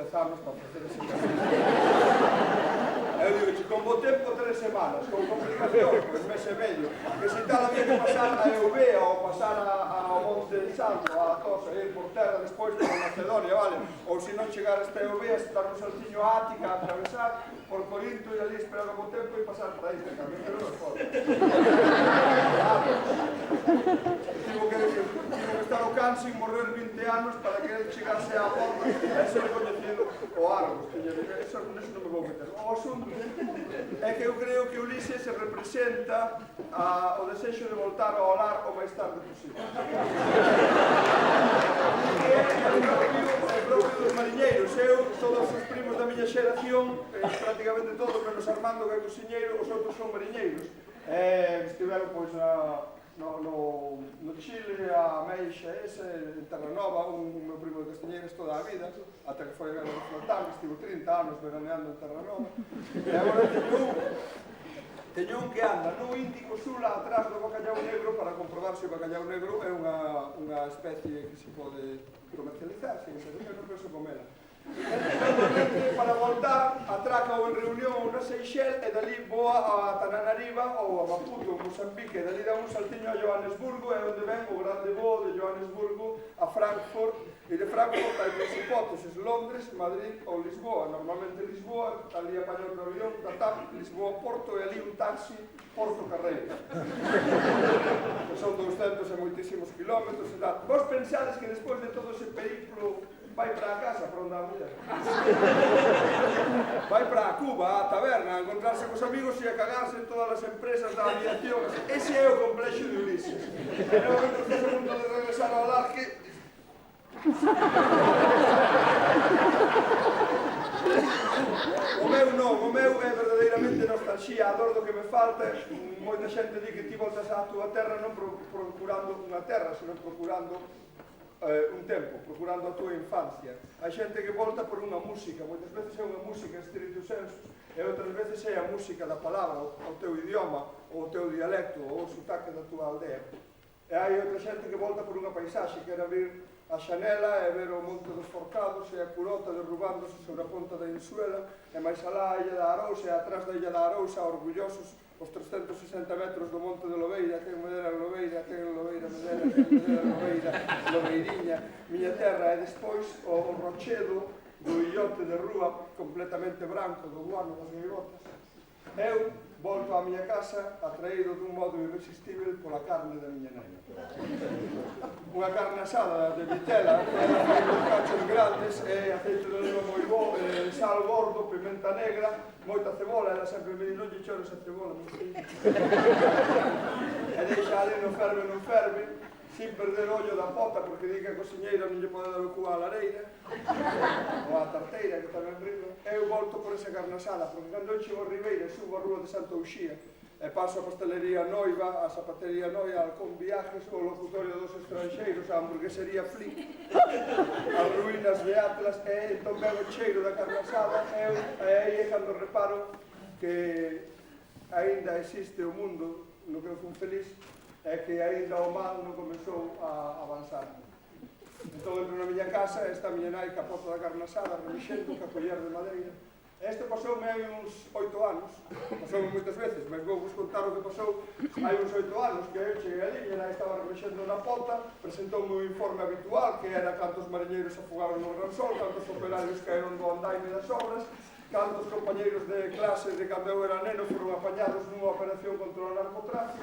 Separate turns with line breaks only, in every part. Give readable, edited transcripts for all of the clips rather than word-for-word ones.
10 anos para facer ese camiño. Eu digo, con bo tempo 3 semanas, con complicación, pois mes e medio, que se tal había que pasar a Eubea ou pasar ao Monte de Santo, a Tosa, ir por terra despois por Macedonia, vale? Ou se non chegar hasta Eubea, se dar un saltiño a Ática a atravesar por Corinto e ali esperar o bo tempo e pasar por aí, que tamén que non é foda. Tivo que estar o can sin morrer 20 anos para que ele chegase á porta e ser reconhecido o Argos. Eso non me vou meter. O asunto é que eu creo que Ulises se representa o desexo de voltar ao lar o máis tarde posible. É propio dos mariñeiros. Eu, todos os primos da miña xeración, prácticamente todos, menos Armando, que é cociñeiro, os outros son mariñeiros. Estiveron, pois, no Chile, a Meixa, en Terranova, un meu primo de Castañeiras toda a vida, ata que foi a guerra de Flotar, que estivo 30 anos veraneando en Terranova. E agora teño un que anda no Índico Sul atrás do bacallau negro para comprobar se o bacallau negro é unha especie que se pode comercializar, se non penso comela. Normalmente, para voltar, atraca ou en reunión ou na Seychelles e dali voa a Tananariva ou a Maputo, ou Mozambique, e dali dá un saltiño a Johannesburgo, é onde ven o grande voo de Johannesburgo a Frankfurt, e de Frankfurt hai tres hipóteses, Londres, Madrid ou Lisboa. Normalmente Lisboa, ali apaña outro avión, TAP, Lisboa, Porto, e ali un taxi, Porto Carreira. Que son 200 e moitísimos kilómetros e tal. Vos pensades que despois de todo ese periplo vai para a casa, para onde a muller. Vai para a Cuba, a taberna, a encontrarse cos amigos e a cagarse en todas as empresas da aviación. Ese é o complexo de Ulises. E no momento que se punto de regresar ao lar que... O meu non, o meu é verdadeiramente nostalxía, a dor do que me falta. Moita xente di que ti voltas á túa terra non procurando unha terra, senón procurando un tempo, procurando a túa infancia. Hai xente que volta por unha música, moitas veces é unha música estricto sensu, e outras veces é a música da palabra, o teu idioma, ou o teu dialecto, ou o sotaque da túa aldea. E hai outra xente que volta por unha paisaxe, que era abrir a xanela e ver o Monte dos Forcados e a Curota derrubándose sobre a ponta da Insuela, e máis alá a Illa da Arousa, e atrás da Illa da Arousa, orgullosos, os 360 metros do Monte de Lobeira, quen me dera Lobeira, quen Lobeira me dera, quen me dera Lobeira, Lobeiriña, miña terra, e despois o rochedo do illote de rúa completamente branco do guano das gaivotas. Eu volto á miña casa atraído dun modo irresistible pola carne da miña nena. Unha carne asada de vitela, con cachos grandes, aceite de oliva moi bo, sal gordo, pimenta negra, moita cebola, ela sempre me di, non lle chores a cebola, non sei. E deixa ali non ferve, sin perder o ollo da pota, porque di que a cociñeira non lle pode dar o cu á lareira, ou á tarteira, que tamén rindo. Eu volto por esa carne asada, porque cando eu chego a Ribeira e subo a rúa de Santa Uxía, e paso a pastelería Noiva, a zapatería Noia, Alcón Viajes, o locutorio dos estranxeiros, a hamburguesería Flick, as ruínas de Atlas, e entón veo o cheiro da carne asada, e aí é cando reparo que aínda existe o mundo no que eu fui feliz, é que aínda o mal non comezou a avanzar. Entón entro na miña casa, está a miña nai ca pota da carne asada, remixendo, ca collar de madeira. Este pasoume hai uns 8 anos, pasoume moitas veces, mas vou vos contar o que pasou hai uns 8 anos, que eu cheguei ali, e ela estaba remexendo na pota, presentoume o informe habitual, que era cantos mariñeiros afogaron no Gran Sol, cantos operarios caeron do andaime das obras, cantos compañeiros de clase de cando eu era neno foron apañados nunha operación contra o narcotráfico,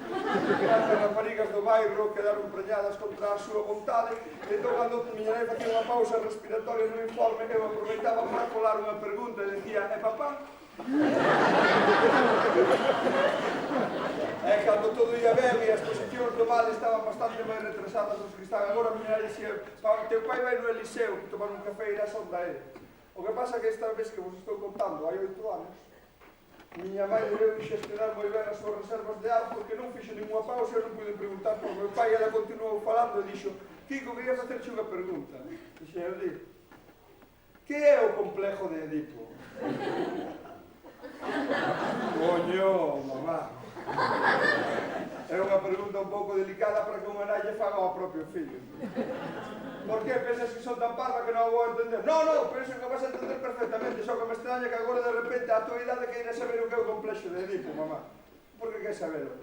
cantas raparigas do bairro quedaron preñadas contra a súa vontade. Entón, cando miña nai facía unha pausa respiratoria no informe, eu aproveitaba para colar unha pregunta e dicía, e papá? E cando todo ia ben e as posicións do vale estaban bastante máis retrasadas dos que están agora, miña nai dicía, teu pai vai no Eliseo tomar un café e irás onde ele. O que pasa é que esta vez que vos estou contando, hai 8 anos, miña mãe debeu xestionar moi ben as súas reservas de ar porque non fixo ninguna pausa e non pude preguntar por meu pai. Ela continuou falando e dixo, Kiko, quería facerche unha pregunta. Dixe, eu di, que é o complejo de Edipo? Coño, mamá. É unha pregunta un pouco delicada para que unha nai lle faga ao propio fillo. Por que? Pensas que son tan parva que non a vou entender? Non, penso que vas a entender só que me extraña que agora de repente a tua idade queira saber o que é o complexo de Edipo, mamá. Por que quer sabelo?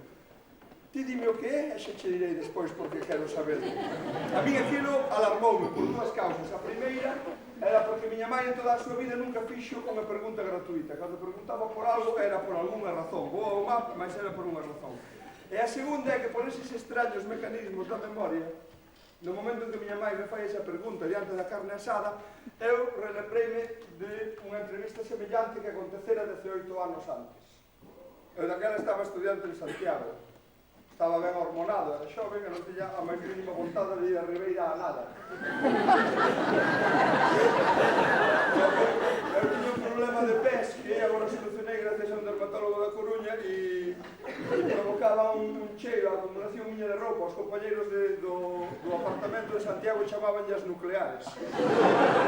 Ti dime o que é e xa che direi despois porque quero saberlo. A mí aquilo alarmoume por dúas causas. A primeira era porque miña mãe en toda a súa vida nunca fixo unha pregunta gratuita. Cando preguntaba por algo era por algunha razón, boa ou má, mas era por unha razón. E a segunda é que por eses extraños mecanismos da memoria, no momento en que miña mãe me fai esa pregunta diante da carne asada, eu relembreime de unha entrevista semellante que acontecera 18 anos antes. Eu daquela estaba estudiante en Santiago. Estaba ben hormonado, era xoven e non tiña a máis mínima vontade de ir a Ribeira a nada. Eu tiña un problema de pés que agora solucionei gracias a un dermatólogo da Coruña e provocaba un cheo, a acumulación miña de roupa. Os compañeros do apartamento de Santiago chamabanlle as nucleares. E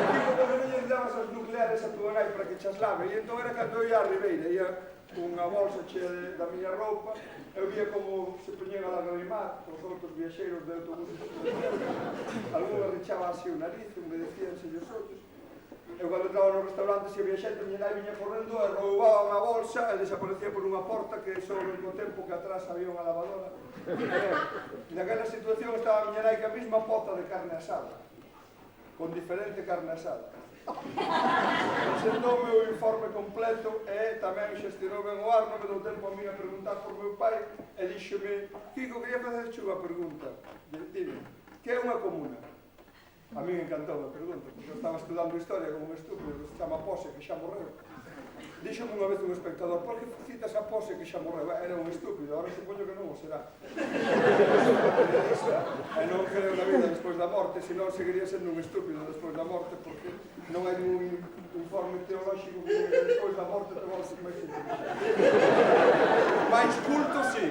digo, porque non lle dabas as nucleares a tua nai para que chas lave. E entón era cando eu ia a Ribeira, ia cunha bolsa chea da miña roupa. Eu via como se poñían a lagrimar os outros viaxeiros de autobuses. Algunos rechaba así o nariz, humedecíanse os outros. Eu cando entraba no restaurante, se había xente, miña nai viña correndo e roubaba unha bolsa e desaparecía por unha porta que só o único tempo que atrás había unha lavadora. E naquela situación estaba miña nai que a mesma pota de carne asada, con diferente carne asada. Presentoume o informe completo e tamén xestionou ben o ar, non me dou tempo a mí a preguntar por meu pai e díxome: Kiko, quería facerche unha pregunta. Dime, que é unha comuna? A mí me encantou a pregunta, porque eu estaba estudando historia como un estúpido que se chama Pose, que xa morreu. Díxome unha vez un espectador: por que citas a Pose que xa morreu? Era un estúpido, ahora supoño que non o será. E non creo na vida despois da morte, senón seguiría sendo un estúpido despois da morte, porque non hai un informe teolóxico que diga que despois da morte te volves máis inteligente. Mais culto, sí.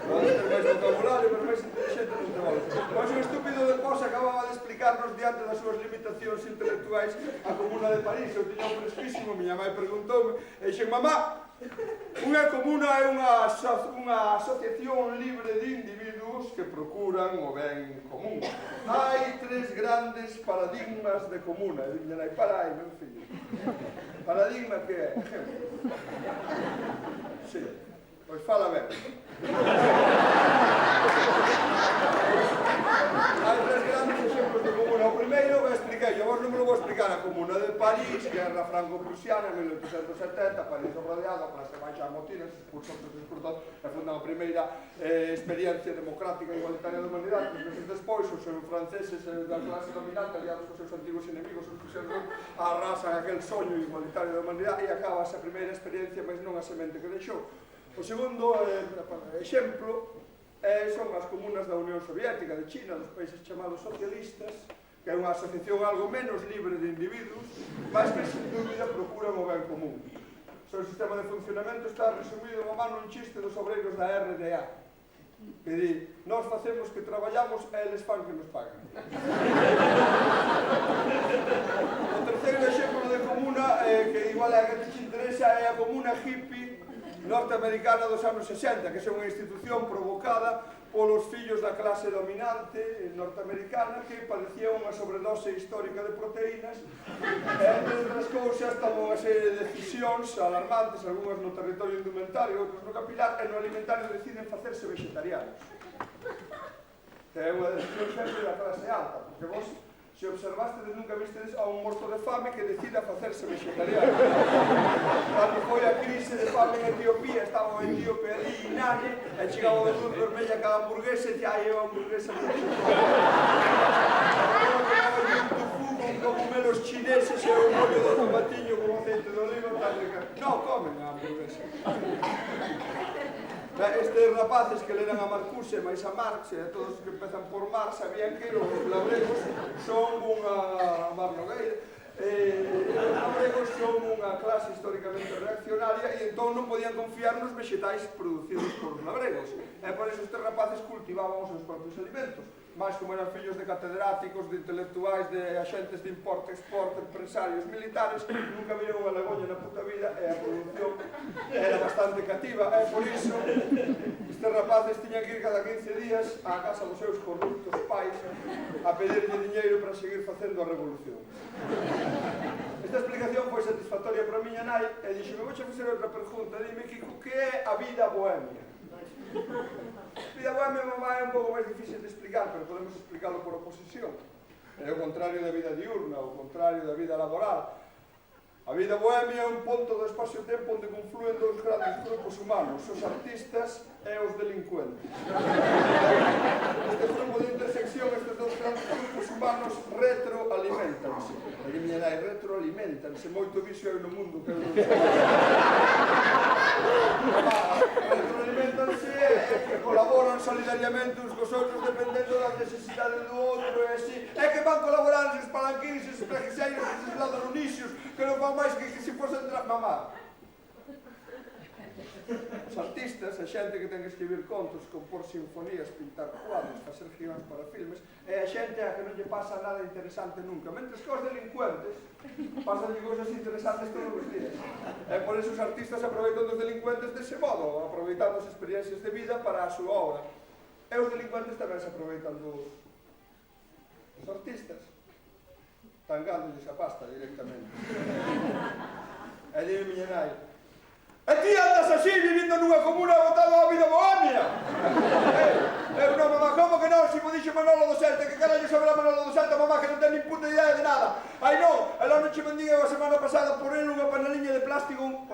Podes ter máis vocabulario, pero máis inteligente non te volves. Pois un estúpido de Pose acababa de explicarnos diante das súas limitacións intelectuais a Comuna de París. Eu tiña un fresquísimo, miña mãe preguntoume, e dixen: mamá, unha comuna é unha asociación libre de individuos que procuran o ben común. Hai tres grandes paradigmas de comuna. E miña nai: para aí, meu fillo. Paradigma que é? Exemplo. Sí, pois fala ben. Hai tres grandes exemplos de comuna. O primeiro, expliquei, vos non me lo vou explicar. A Comuna de París, guerra franco-prusiana, en 1870, París rodeado, a clase baixa amotina, se expulsou e fundan a primeira experiencia democrática e igualitaria da humanidade. 3 meses despois, os franceses da clase dominante, aliados cos seus antigos inimigos, os cruzados, arrasan aquel soño igualitario da humanidade e acaba esa primeira experiencia, mas non a semente que deixou. O segundo exemplo son as comunas da Unión Soviética, de China, dos países chamados socialistas, que é unha asociación algo menos libre de individuos, mas que, sin dúbida, procuran o ben común. O seu sistema de funcionamento está resumido nun chiste dos obreiros da RDA, que di: nós facemos que traballamos e eles fan que nos pagan. O terceiro exemplo de comuna, que igual é a que te interesa, é a comuna hippie norteamericana dos anos 60, que é unha institución provocada polos fillos da clase dominante norteamericana que padecía unha sobredose histórica de proteínas e, entre outras cousas, tomou unha serie de decisións alarmantes, algunhas no territorio indumentario, outras no capilar, e no alimentario deciden facerse vegetarianos. Que é unha decisión sempre da clase alta, porque vos, se observastedes, nunca vistedes a un morto de fame que decida facerse vegetariano. Cando foi a crise de fame en Etiopía, estaba o etíope ali inane, e chegaba de luz vermella cada hamburguesa e dicía: ai, é unha hamburguesa de chocolate. Un tofu con cogumelos chineses e un mollo de tomatiño con aceite de oliva, tal e tal. Non comen a hamburguesa. Estes rapaces que leran a Marcuse, máis a Marx, e a todos os que empezan por Marx, sabían que os labregos son unha marnogueira, os labregos son unha clase históricamente reaccionaria e entón non podían confiar nos vegetais producidos por os labregos. E por eso estes rapaces cultivaban os seus propios alimentos. Mas como eran fillos de catedráticos, de intelectuais, de axentes de import-export, empresarios, militares, nunca viron unha lagoña na puta vida e a produción era bastante cativa. E por iso, estes rapaces tiñan que ir cada 15 días á casa dos seus corruptos pais a pedirlle diñeiro para seguir facendo a revolución. Esta explicación foi satisfactoria para a miña nai e dixo, me vou facer outra pregunta, dime, Kiko, que é a vida bohemia? A vida bohemia, mamá, é un pouco máis difícil de explicar, pero podemos explicarlo por oposición. É o contrario da vida diurna, o contrario da vida laboral. A vida bohemia é un ponto do espacio-tempo onde confluen dous grandes grupos humanos, os artistas e os delincuentes. Este grupo de intersección, estes dous grandes grupos humanos retroalimentanse. E que miña nai, retroalimentanse, moito vicio hai no mundo que eu non sei. Retroalimentanse que colaboran solidariamente uns cos outros dependendo da necesidade do outro e así. É que van colaborar eses palanquins, eses prejixeiros, eses ladronicios que non van máis que se fosen mamá. Os artistas, a xente que ten que escribir contos, compor sinfonías, pintar cuadros, facer guións para filmes, é a xente a que non lle pasa nada interesante nunca. Mentres que os delincuentes pasan cousas interesantes todos os días. E por eso os artistas aproveitan dos delincuentes dese modo, aproveitando as experiencias de vida para a súa obra. E os delincuentes tamén se aproveitan dos artistas, tangándoles a pasta directamente. E dime miña nai, e ti andas así vivindo nunha comuna botado a vida bohemia? Eu non, mamá, como que non? Si mo dixo Manolo do Celta, que carallo saberá Manolo do Celta, mamá, que non ten nin puta idea de nada. Ai non, ela non che mendiga a semana pasada por ele unha paneliña de plástico,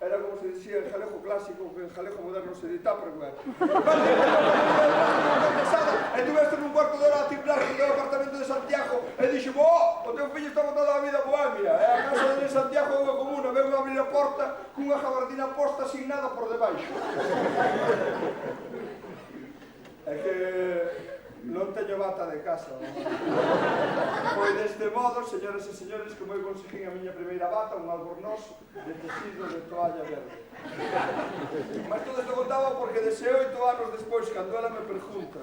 era como se dicía en jalego clásico, que en jalego moderno se di Tupperware. E tuveste nun cuarto de hora a timblar no teu apartamento de Santiago e dixo, o teu fillo está botado a vida bohemia, e a casa de Santiago é unha comuna, veu a abrir a porta cunha gabardina posta sin nada por debaixo. É que non teño bata de casa. Foi deste modo, señores e señores, como eu conseguín a miña primeira bata, un albornoz de tecido de toalla verde. Mas todo isto contaba porque de 8 anos despois, cando ela me pregunta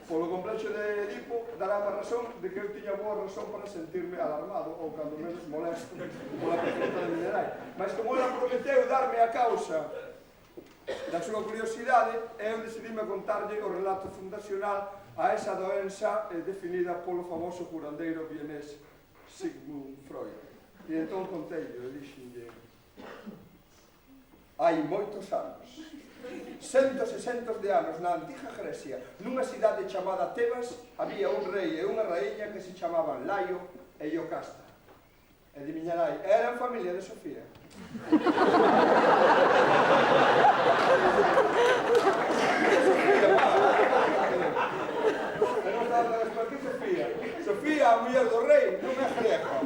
polo complexo de Edipo, dará a razón de que eu tiña boa razón para sentirme alarmado ou cando menos molesto pola pregunta de miña nai. Mas como ela prometeu darme a causa da súa curiosidade, eu decidime contarlle o relato fundacional a esa doenza definida polo famoso curandeiro vienés Sigmund Freud. E entón conteille, e dixenlle, hai moitos anos, centos e centos de anos, na antiga Grecia, nunha cidade chamada Tebas, había un rei e unha raíña que se chamaban Laio e Iocasta. E di miña nai, eran familia de Sofía. Sofía, a muller do rei, non é greca.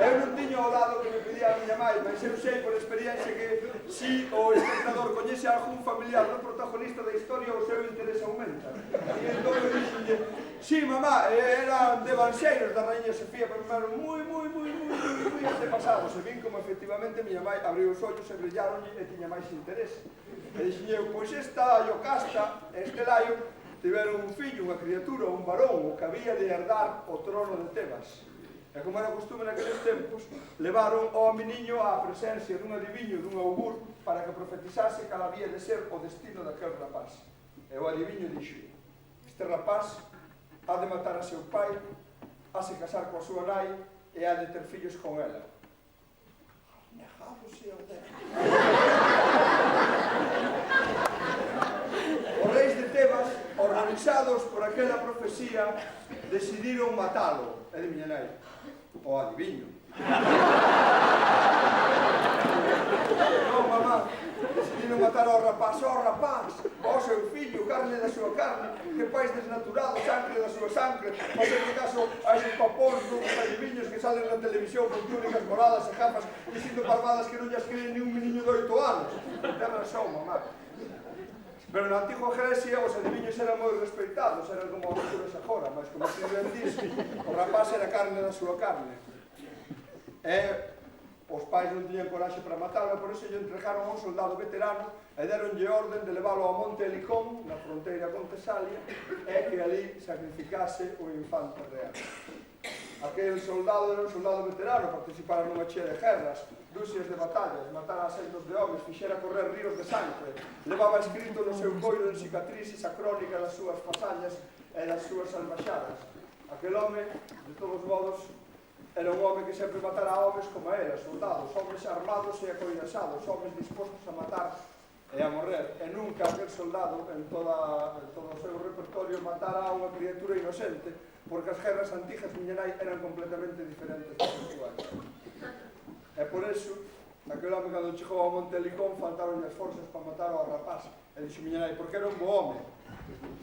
Eu non tiño o dado que me pedía a miña mãe, mas eu sei por experiencia que si o espectador coñece algún familiar do protagonista da historia, o seu interés aumenta. E entón eu dixenlle, si, mamá, eran devanseiros da raíña Sofía, pero eran moi antepasados. E vin como efectivamente miña mãe abriu os ollos e brillaronlle e tiña máis interés. E dixenlle eu, pois esta Iocasta, este Laio, tiveron un fillo, unha criatura, un varón, o que había de herdar o trono de Tebas. E como era costume naqueles tempos, levaron ao meniño á presencia dun adiviño, dun augur, para que profetizase cal había de ser o destino daquel rapaz. E o adiviño dixo, este rapaz ha de matar a seu pai, ha de casar coa súa nai e ha de ter fillos con ela. Negado se o de... Os reis de Tebas, horrorizados por aquela profecía, decidiron matalo. É de miña nai, o adiviño. Non, mamá, decidiron matar ao rapaz, ao seu fillo, carne da súa carne, que pais desnaturados, sangre da súa sangre, o seu caso, a esos papóns dos adiviños que salen na televisión con túnicas moradas e gafas, dicindo parvadas que non llas creen ni un meniño de 8 anos. Ten razón, mamá. Pero na antigua Grecia os adiviños eran moi respeitados, eran como os xuros agora, mas como se ben diz, o rapaz era carne da súa carne. E os pais non tiñan coraxe para matarlo, por iso lle entregaron a un soldado veterano e deronlle orden de leválo ao monte Helicón, na fronteira con Tesalia, e que ali sacrificase o infante real. Aquel soldado era un soldado veterano, participara nunha chea de guerras, dúcias de batallas, matara a centos de homens, fixera correr ríos de sangre, levaba escrito no seu coiro en cicatrices a crónica das súas façallas e das súas salvaxadas. Aquel home, de todos modos, era un home que sempre matara homes como era, soldados, homes armados e acoirasados, homes dispostos a matar e a morrer. E nunca aquel soldado, en todo o seu repertorio, matara a unha criatura inocente, porque as guerras antigas, miña nai, eran completamente diferentes das actuais. E por eso, aquel home, cando chegou ao Monte Helicón, faltaron as forzas para matar ao rapaz. E dixo, miña nai, porque era un bo home.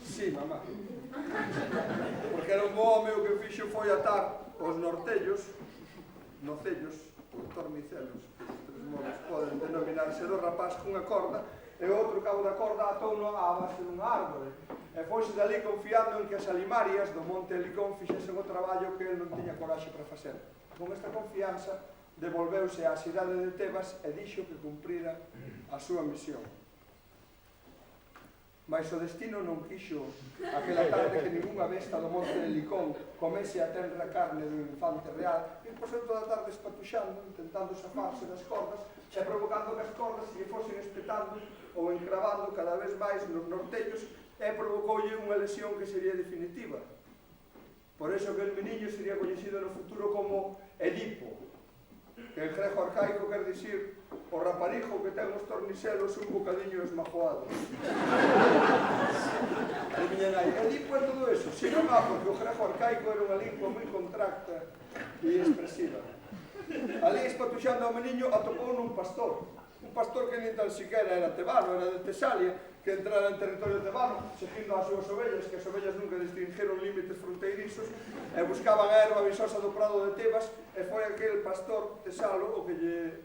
Sí, mamá. Porque era un bo home, o que fixo foi atar os nortellos, nocellos, ou tornicelos, que os tres modos poden denominarse, do rapaz cunha corda, e o outro cabo da corda atouno á base dunha árbore. E foise dali confiando en que as alimarias do Monte Helicón fixesen o traballo que el non tiña coraxe para facer. Con esta confianza, devolveuse á cidade de Tebas e dixo que cumprira a súa misión. Mas o destino non quixo aquela tarde que ninguna besta do Monte Helicón comese a tenra carne do infante real e pasou toda a tarde espatuxando, intentando zafarse das cordas e provocando que as cordas se lle fosen espetando ou encravando cada vez máis nos nortellos e provocoulle unha lesión que sería definitiva. Por eso que el meniño sería coñecido no futuro como Edipo, que en grego arcaico quer dicir o raparijo que ten os tornicelos un bocadiño esmajoados. E miña nai, Edipo é todo eso? Si non há, porque o grego arcaico era unha lingua moi contracta e expresiva. Ali espatuxando ao meniño atopou nun pastor. Un pastor que nin tan siquera era tebano, era de Tesalia, que entrara en territorio tebano, seguindo as súas ovellas, que as ovellas nunca distingueron límites fronteirizos, e buscaban a erva visosa do prado de Tebas, e foi aquel pastor tesalo o que lle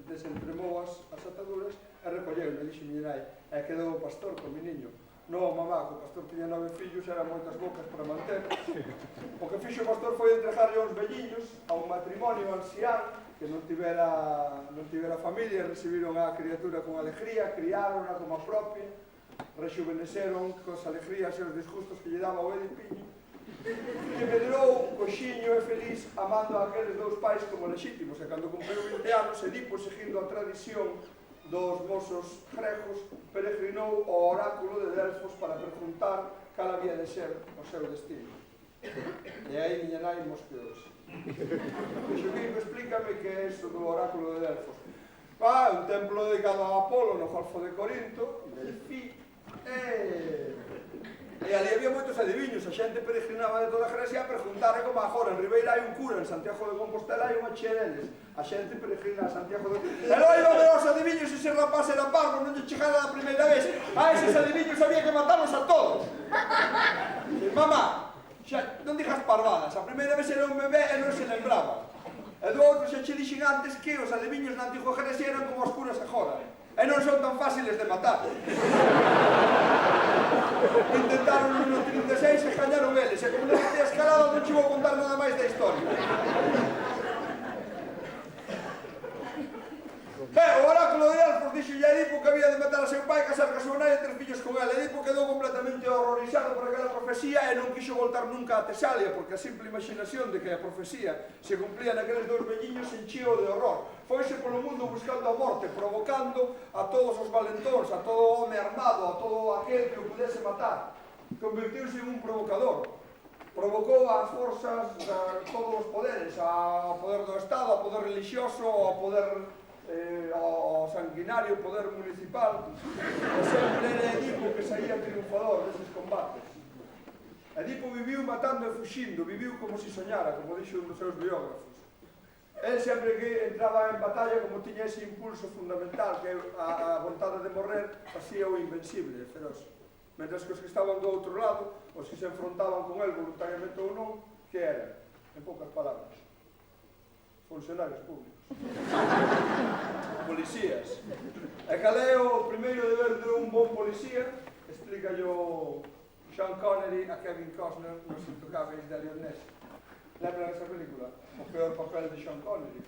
desentremou as ataduras e recolleu, e dixo miña nai, e quedou o pastor con mi niño. Non, mamá, que o pastor tiña 9 fillos, eran moitas bocas para manter. O que fixo o pastor foi entregarlle aos velliños a un matrimonio ancián que non tivera familia, recibiron a criatura con alegría, criárona como a propia, rejuveneceron cos alegrías e os disgustos que lle daba o Edipiño, que medrou coxiño e feliz amando a aqueles dous pais como legítimos, e cando cumpriu 20 anos, Edipo, seguindo a tradición dos mozos gregos, peregrinou ao oráculo de Delfos para preguntar cal había de ser o seu destino. E aí miña nai mosqueouse. Dixo, Kiko, explícame que é iso do oráculo de Delfos. Un templo dedicado a Apolo no Golfo de Corinto, Delfí, e ali había moitos adiviños, a xente peregrinaba de toda a Grecia a preguntar, como agora, en Ribeira hai un cura, en Santiago de Compostela hai unha chea deles, a xente peregrina a Santiago de Compostela, e non iba a ver os adiviños e se rapaz era parvo, non lle chegara a primeira vez, a eses adiviños había que matarlos a todos. Mamá, xa, non digas parvadas, a primeira vez era un bebé e non se lembraba. E do outro xa che dixen antes que os adiviños na antigua Grecia eran como os curas agora, e non son tan fáciles de matar. Intentaron no 36 e gañaron eles, e como non se escalado non che vou contar nada máis da historia. O oráculo de Delfos dixolle a Edipo que había de matar a seu pai, casar ca súa nai e ter fillos con ela. Edipo quedou completamente horrorizado por aquela profecía e non quixo voltar nunca a Tesalia, porque a simple imaginación de que a profecía se cumplía naqueles dous velliños enchío de horror. Foise polo mundo buscando a morte, provocando a todos os valentóns, a todo home armado, a todo aquel que o pudese matar. Convertiuse en un provocador. Provocou as forzas de todos os poderes, ao poder do Estado, ao poder religioso, ao poder ao sanguinario poder municipal, e sempre era Edipo que saía triunfador deses combates. Edipo viviu matando e fuxindo, viviu como si soñara, como dixo un dos seus biógrafos. El sempre que entraba en batalla, como tiña ese impulso fundamental, que a vontade de morrer, facía o invencible, feroz. Mentres que os que estaban do outro lado, os que se enfrontaban con el voluntariamente ou non, que eran, en poucas palabras, funcionarios públicos. Policías. E cal é o primeiro deber de un bon policía? Explica yo Sean Connery a Kevin Costner nos Intocáveis de Lionel Messi. Lembran esa película? O peor papel de Sean Connery,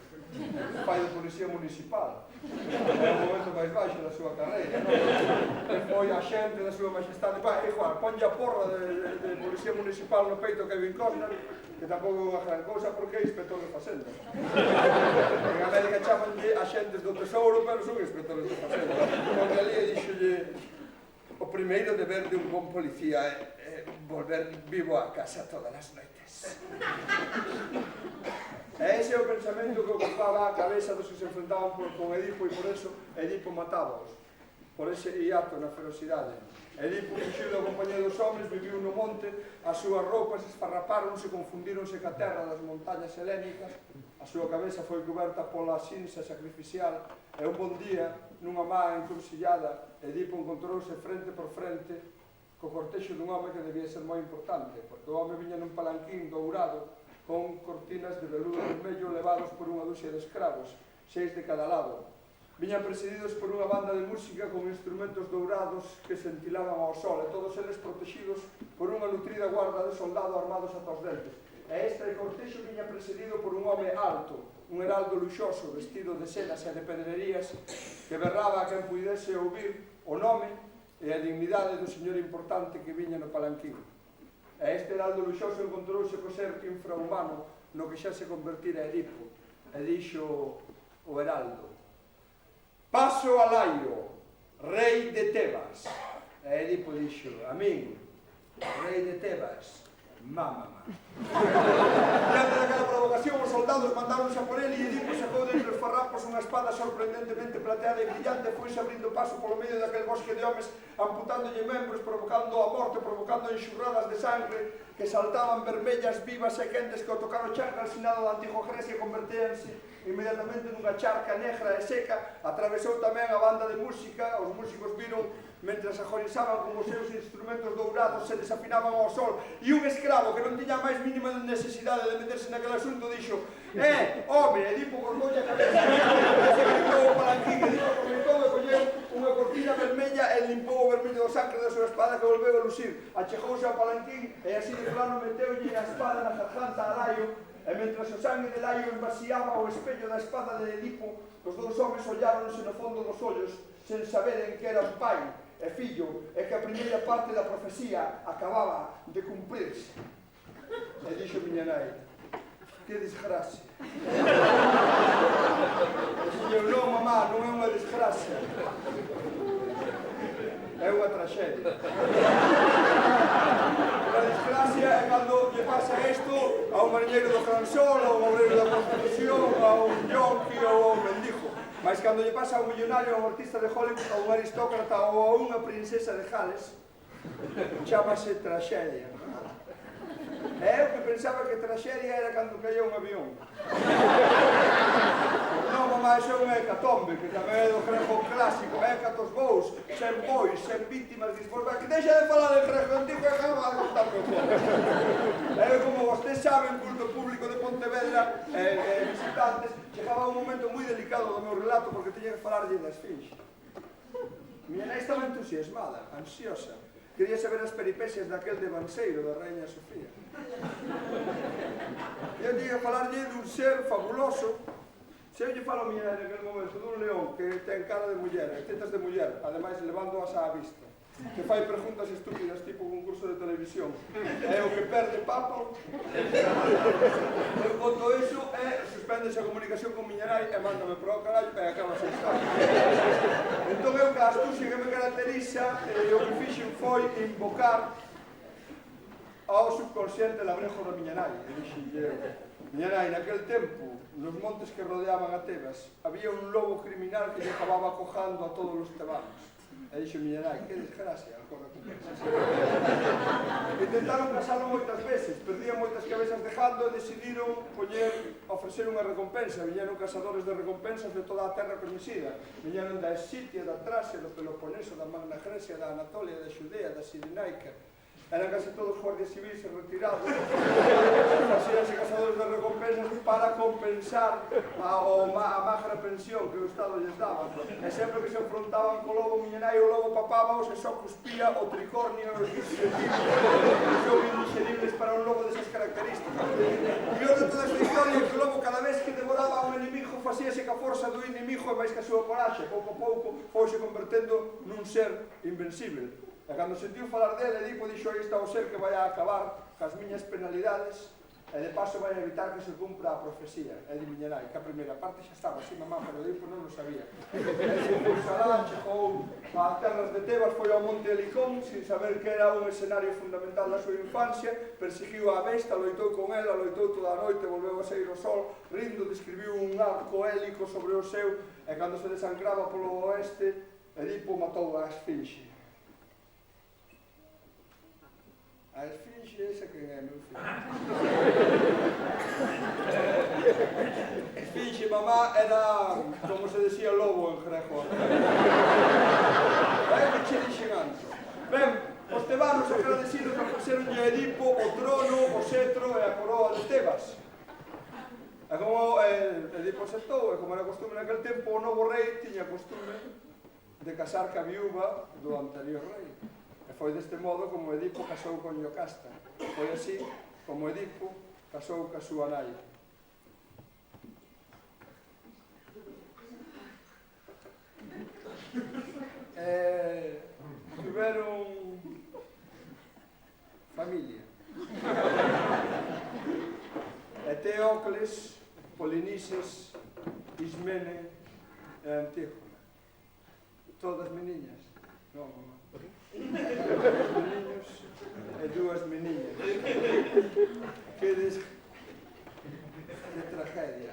pai de policía municipal. É o momento máis baixo da súa carreira, non? E foi a xente da súa majestade. Igual, ponlle a porra de policía municipal no peito a Kevin Costner, que tampouco é unha gran cousa porque é inspector de facenda. En América chamanlle axentes do tesouro, pero son inspectores de facenda. Porque ali dixolle, o primeiro deber de un bon policía é volver vivo a casa todas as noites. ese é o pensamento que ocupaba a cabeza dos que se enfrentaban con Edipo, e por eso Edipo matábaos, por ese hiato na ferocidade. Edipo fuxiu da compañía dos homens, viviu no monte, as súas roupas esfarrapáronse, confundíronse ca terra das montañas helénicas, a súa cabeza foi coberta pola xinsa sacrificial, e un bon día, nunha má encrucillada, Edipo encontrouse frente por frente co cortexo dun home que debía ser moi importante, porque o home viña nun palanquín dourado con cortinas de veludo vermello levados por unha ducia de escravos, 6 de cada lado. Viñan presididos por unha banda de música con instrumentos dourados que sentilaban ao sol, e todos eles protegidos por unha nutrida guarda de soldado armados ata os dentes. E este cortexo viña presidido por un home alto, un heraldo luxoso, vestido de sedas e de pedrerías, que berraba a quen puidese ouvir o nome e a dignidade do señor importante que viña no palanquín. E este heraldo luxoso encontrouse co ser infrahumano no que xa se convertira Edipo, e dixo o heraldo: paso a Laio, rei de Tebas. E Edipo dixo: a min, rei de Tebas, mámama. Diante daquela provocación, os soldados mandáronse a por ele, e Edipo sacou dentre os farrapos unha espada sorprendentemente plateada e brillante, e foise abrindo paso polo medio daquel bosque de homes, amputándolle membros, provocando a morte, provocando enxurradas de sangre que saltaban vermellas, vivas e quentes, que ao tocar o chan calcinado da antiga Grecia convertíanse inmediatamente nunha charca negra e seca. Atravesou tamén a banda de música, os músicos viron mentras agonizaban con os seus instrumentos dourados, se desafinaban ao sol, e un escravo que non tiña máis mínima necesidade de meterse naquele asunto dixo: home, Edipo cortoulle a cabeza, se gritou o palanquín, Edipo aproveitou e colleu unha cortina vermella e limpou o vermello do sangre da súa espada, que volveu a lucir. Achegouse ao palanquín e así de plano meteulle a espada na garganta a Laio, e mentras o sangue de Laio envasiaba o espello da espada de Edipo, os dous homens olláronse no fondo dos ollos, sen saberen que eran pai e fillo, e que a primeira parte da profecía acababa de cumprirse. E dixo miña nai: que desgracia. E dixo: non, mamá, non é unha desgracia, é unha traxedia. A desgracia é cando lle pasa isto a un mariñeiro do Gran Sol, a un obreiro da Constitución, a un yonqui ou a un mendigo. Mas cando lle pasa a un millonario, a un artista de Hollywood, a un aristócrata ou a unha princesa de Gales, chamase traxedia. E eu que pensaba que traxedia era cando caía un avión. Non, mamá, iso é unha hecatombe, que tamén é do grego clásico, hécatos voos, sen bois, sen vítimas dispostas, que deixa de falar del grego antigo e acaba de contar con todo. E como vostés saben, culto público de Pontevedra e visitantes, chegaba un momento moi delicado do meu relato porque tiña que falarlle da Esfinxe. Miña nai estaba entusiasmada, ansiosa. Quería saber as peripecias daquel devanseiro da Raíña Sofía. Eu tiña que falarlle dun ser fabuloso. Se eu lle falo a miña nai naquele momento dun león que ten cara de muller, tetas de muller, ademais levándoas á vista, que fai preguntas estúpidas tipo concurso de televisión, é o que perde papo, eu conto iso e suspéndese a comunicación con miña nai e mándame por o carallo e acaba a história. Entón eu, que a astucia que me caracteriza, o que fixen foi invocar ao subconsciente labrejo da miña nai. E dixenlle: miña nai, naquel tempo, nos montes que rodeaban a Tebas, había un lobo criminal que lle acababa acojando a todos os tebanos. E dixo miña nai: que desgracia, acorda con pensas. Intentaron casalo moitas veces, perdían moitas cabezas de gando e decidiron ofrecer unha recompensa. Viñeron casadores de recompensas de toda a terra coñecida. Viñeron da Escitia, da Tracia, do Peloponeso, da Magna Grecia, da Anatolia, da Xudea, da Cirenaica. Eran casi todos guardias civis retirados. Facíanse casadores de recompensas para compensar a magra pensión que o Estado lles daba. E sempre que se enfrontaban co lobo, miña nai, o lobo papábaos e só cuspía o tricornio e os que son indixeribles para un lobo desas características. E outra toda esta historia é que o lobo, cada vez que devoraba a un enemigo, facíase ca forza do inimigo e máis que a súa coraxe. Pouco a pouco fouse convertendo nun ser invencible. E cando sentiu falar dele, Edipo dixo: aí está o ser que vai a acabar cas miñas penalidades e de paso vai evitar que se cumpra a profecía. E di miña nai, que a primeira parte xa estaba así, mamá, pero Edipo non o sabía. E se pulsará, chegou a terras de Tebas, foi ao monte Helicón, sin saber que era un escenario fundamental da súa infancia, perseguiu a besta, loitou con ela, loitou toda a noite, volveu a sair o sol, rindo, describiu un arco hélico sobre o seu, e cando se desancraba polo oeste, Edipo matou a Esfinxe. A Esfinxe, esa quen é, meu fillo? Esfinxe, mamá, era, como se decía, lobo en grego. É que che dixen antes. Ben, os tebanos agradecidos ofreceronlle a Edipo o trono, o cetro e a coroa de Tebas. E como Edipo aceptou, e como era costume naquel tempo, o novo rei tiña costume de casar ca viúva do anterior rei. E foi deste modo como Edipo casou con Iocasta. Foi así como Edipo casou ca súa nai. Tiveron familia. Eteocles, Polinices, Ismene e Antígona. Todas meniñas. Non, mamá. Dous meniños e dúas meniñas. Que tragedia.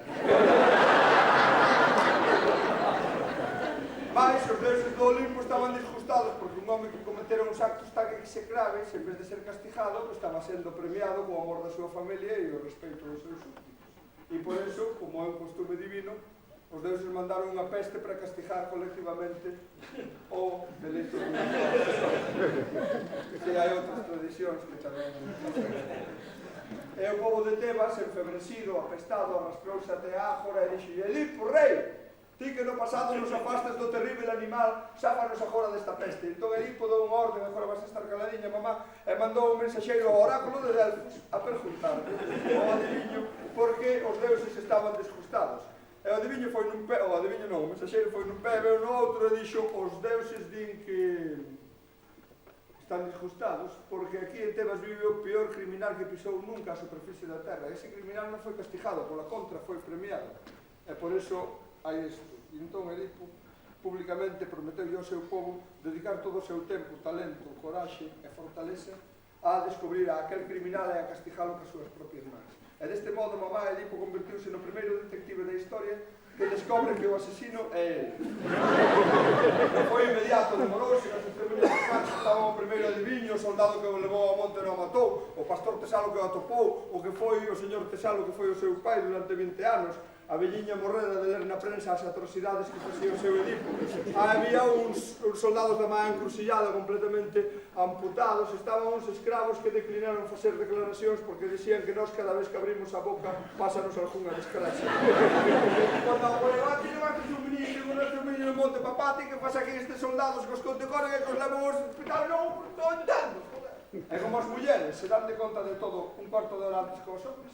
Mais, os deuses do Olimpo estaban disgustados porque un home que cometera uns actos tan execrables, en vez de ser castigado, estaba sendo premiado co amor da súa familia e o respeito dos seus súbditos. E por eso, como é un costume divino, os deuses mandaron unha peste para castigar colectivamente o delito do que hai outras tradicións que tamén e o povo de Tebas, enfebrecido, apestado, arrastrouse até a Ágora e dixo: Edipo, rei, ti que no pasado nos afastes do terrible animal, sáfanos agora desta peste. Entón Edipo dou unha orden, agora vas a estar caladiña, mamá, e mandou un mensaxeiro ao oráculo de Delfos a preguntar ao adiviño por que os deuses estaban desgustados. E o adiviño foi nun pé, o adiviño non, o mensaxeiro foi nun pé, veu no outro e dixo: os deuses din que están disgustados porque aquí en Tebas vive o peor criminal que pisou nunca a superficie da terra. Ese criminal non foi castigado, pola contra foi premiado. E por eso hai isto. E entón Edipo públicamente prometeu ao seu povo dedicar todo o seu tempo, talento, coraxe e fortaleza a descubrir a aquel criminal e a castigalo cas súas propias mans. E deste modo, mamá, Edipo convertiuse no primeiro detective da historia que descobre que o asesino é ele. Foi inmediato, demorouse, nas testemunhas de Marx estaban o primeiro adiviño, o soldado que o levou ao monte non o matou, o pastor Tesalo que o atopou, o que foi o señor Tesalo que foi o seu pai durante 20 anos, a velliña morrera de ler na prensa as atrocidades que facía o seu Edipo. Había uns soldados da má encrucillada completamente amputados, estaban uns escravos que declinaron facer declaracións porque dicían que nós cada vez que abrimos a boca pásanos algunha desgracia. Cando o levante levantes un menino no monte, papá, ti que pasa aquí estes soldados que os condecoren e que os levan aos hospital? Non entendo, joder. E como as mulleres se dan de conta de todo un cuarto de hora antes que os homes.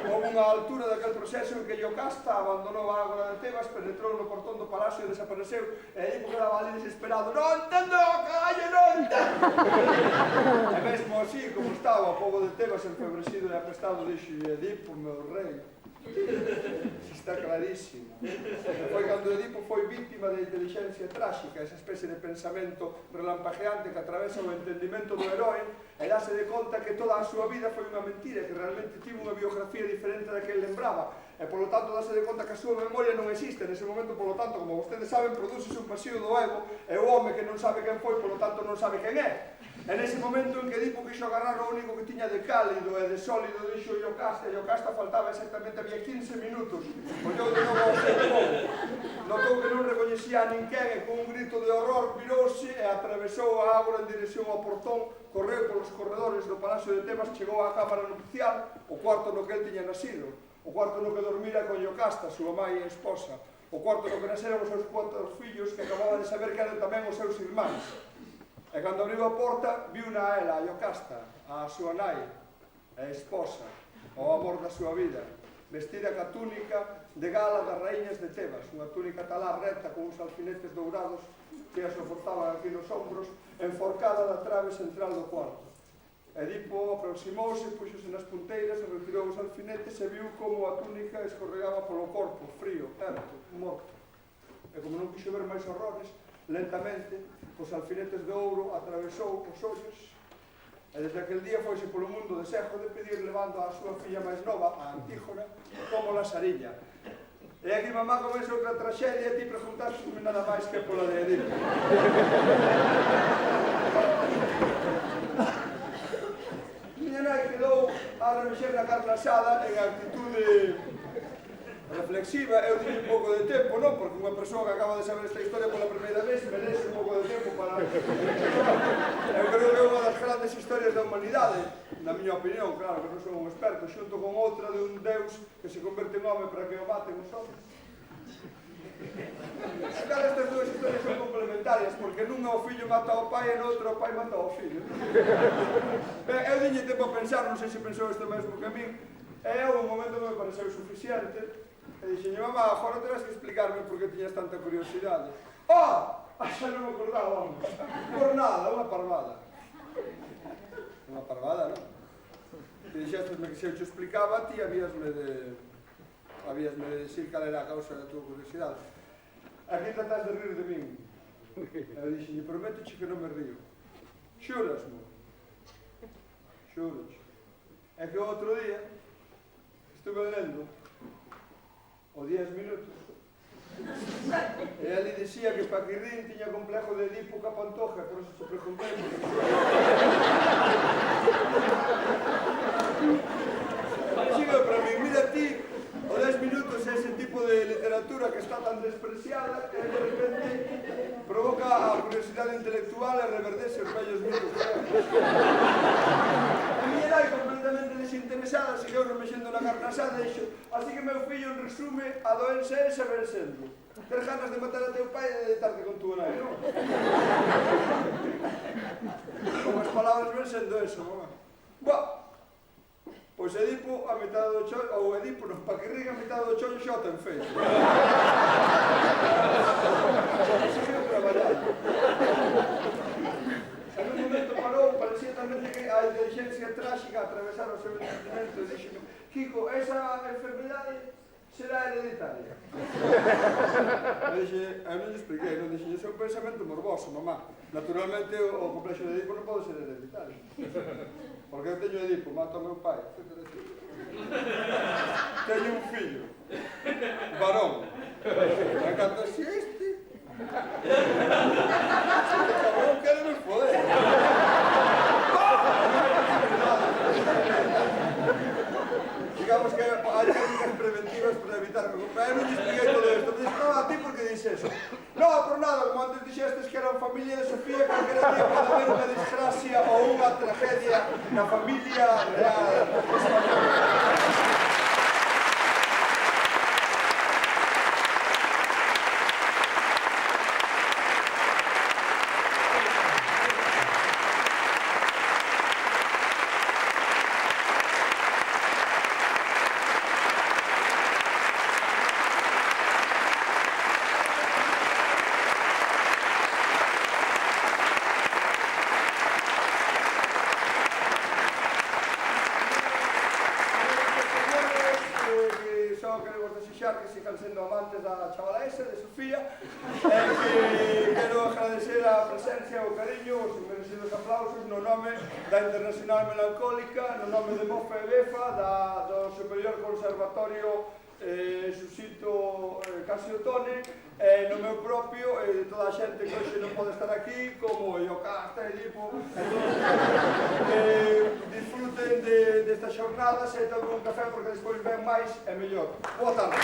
Houve unha altura daquel proceso en que Iocasta abandonou a Ágora de Tebas, penetrou no portón do palacio e desapareceu, e Edipo quedaba ali desesperado: non entendo, cagallo, non entendo. E mesmo así, como estaba o povo de Tebas enfebrecido e apestado, dixo: Edipo, meu rei, está clarísimo. Foi cando Edipo foi víctima de inteligencia tráxica, esa especie de pensamento relampagueante que atravesa o entendimento do heroe e dáse de conta que toda a súa vida foi unha mentira, que realmente tivo unha biografía diferente da que ele lembraba, e polo tanto dáse de conta que a súa memoria non existe nese momento. Polo tanto, como vostedes saben, prodúcese un pasivo do ego, e o home que non sabe quen foi, polo tanto non sabe quen é. E nese momento en que Edipo quixo agarrar o único que tiña de cálido e de sólido, dixo Iocasta, e Iocasta faltaba exactamente, había 15 minutos, ollou de novo ao seu povo, notou que non recoñecía a ninguén e con un grito de horror virouse e atravesou a Ágora en dirección ao portón, correu polos corredores do Palacio de Tebas, chegou á cámara nupcial, o cuarto no que el tiña nasido, o cuarto no que dormira con Iocasta, súa mai e esposa, o cuarto no que naceron os seus 4 fillos que acababa de saber que eran tamén os seus irmáns. E cando abriu a porta, viu na ela, a Iocasta, a súa nai, a esposa, o amor da súa vida, vestida ca túnica de gala das raíñas de Tebas, unha túnica talá recta con uns alfinetes dourados que a soportaban aquí nos ombros, enforcada na trave central do cuarto. Edipo aproximouse, puxose nas punteiras, retirou os alfinetes e viu como a túnica escorregaba polo corpo, frío, erto, morto. E como non quixo ver máis horrores, lentamente, os alfinetes de ouro atravesou os ollos e desde aquel día foise polo mundo de Sejo de pedir levando a súa filla máis nova, a Antígona, como la Sariña. E aquí mamá comeza outra traxedia e ti preguntaste nada máis que pola de Edipo. Miña nai quedou a remexer na carne asada en actitude reflexiva. Eu dixo un pouco de tempo, non? Porque unha persoa que acaba de saber esta historia pola primeira vez merece un pouco de tempo para... Eu creo que é unha das grandes historias da humanidade, na miña opinión, claro, que non son un experto, xunto con outra de un deus que se converte en home para que o maten os homens. Claro, estas dúas historias son complementarias, porque nunha o fillo mata ao pai e noutra o pai mata ao fillo. Eu diñe tempo a pensar, non sei se pensou isto mesmo que a min, e un momento que me pareceu suficiente, e dixen, mamá, agora terás que explicarme por que tiñas tanta curiosidade. Xa non me acordaba, hombre. Por nada, unha parvada. Unha parvada, non? E dixestesme que se eu te explicaba, ti habíasme de decir cal era a causa da tua curiosidade. Aquí tratás de rir de min. E dixen, prometoche que non me río. Xurasmo? Xuro. É que o outro día estuve lendo o 10 minutos e ali dicía que Paquirrín tiña complejo de Edipo ca Pantoja, por eso te preguntei. Sigo para mí, mira ti, o 10 minutos é ese tipo de literatura que está tan despreciada e de repente provoca a curiosidade intelectual e reverdece os vellos mitos. A miña nai completamente desinteresada seguiu remexendo na carne asada e dixo, así que meu fillo, en resume, a doença é esa ven sendo ter ganas de matar a teu pai e de deitarte con túa nai, non? Con as palabras ven sendo eso, mamá. Pois Edipo, a metade do chollo, ou Edipo, non, Paquirrín, a metade do chollo xa o ten feito. Seguiu traballando. En un momento parou, parecía tamén que a inteligencia tráxica atravesar o seu entendimento e dixo, Kiko, esa enfermedade será hereditaria. Eu non lle expliquei, non dixen, ese é un pensamento morboso, mamá. Naturalmente, o complexo de Edipo non pode ser hereditario. Porque eu teño Edipo, mato ao meu pai, etc. Teño un fillo, varón. E cando así este cabrón quéreme foder. Digamos que hai técnicas preventivas para evitar que... Eu non expliquei todo isto, pero dixo, a ti por que dices eso? Non, por nada, como antes dixestes que eran familia de Sofía, calquera día pode haber unha desgracia ou unha tragedia na familia real española. Que sigan sendo amantes da chavala esa, de Sofía, e que quero agradecer a presencia e o cariño, os merecidos aplausos no nome da Internacional Melancólica, no nome de Mofa e Befa, do Superior Conservatorio Susito Casiotone, no meu propio e de toda a xente que hoxe non pode estar aquí, como Iocasta, Edipo, disfruten destas xornadas e tomen un café porque despois ven máis e mellor. Boa tarde.